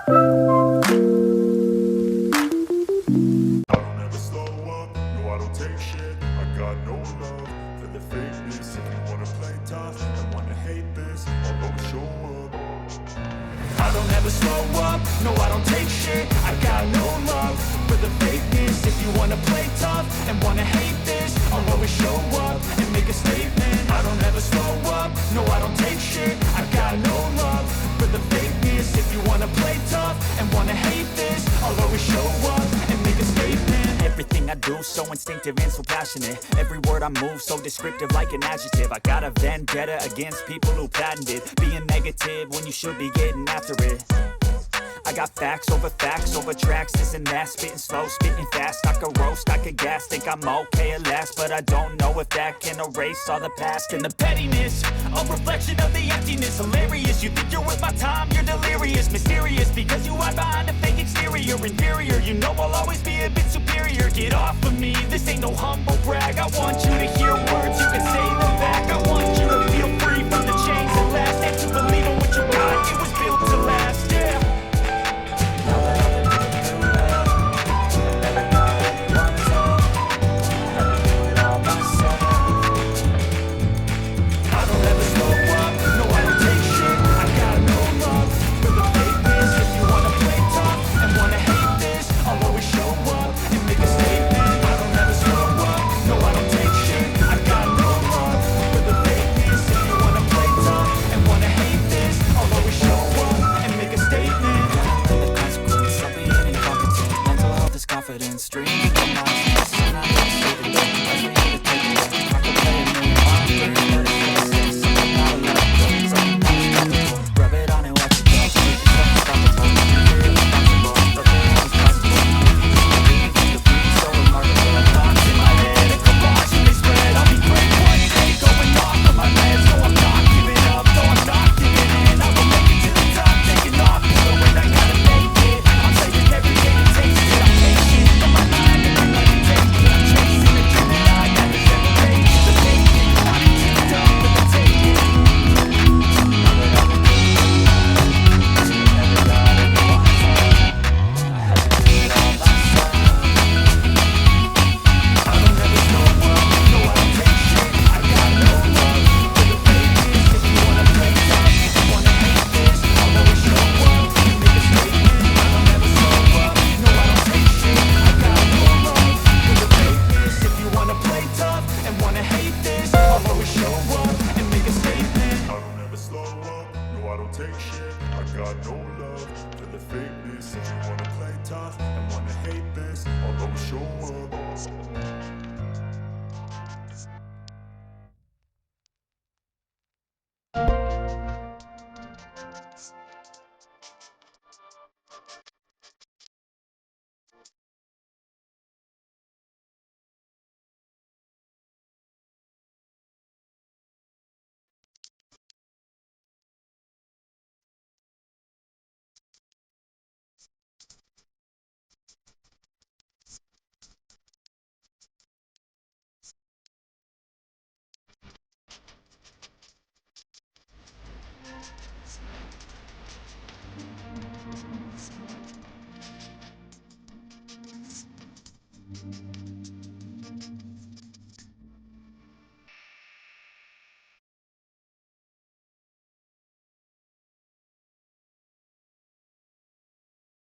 don't ever slow up, no I don't take shit. I got no love for the fakeness. If you wanna play tough and wanna hate this, I'll always show up. I don't ever slow up, no I don't take shit. I got no love for the fakeness. If you wanna play tough and wanna hate this, I'll always show up and make a statement. I don't ever slow up, no I don't take shit. I got no love for the fakeness. If you wanna play tough and wanna hate this, I'll always show up and make a statement. Everything I do so instinctive and so passionate. Every word I move so descriptive like an adjective. I got a vendetta against people who patented being negative when you should be getting after it. I got facts over tracks, this and that. Spitting slow, spitting fast. I could roast, I could gas. Think I'm okay at last, but I don't know if that can erase all the past. And the pettiness, a reflection of the emptiness. Hilarious, you think you're worth my time, you're delirious. Mysterious, because you hide behind a fake exterior. Inferior, you know I'll always be a bit superior. Get off of me, this ain't no humble brag. I want you to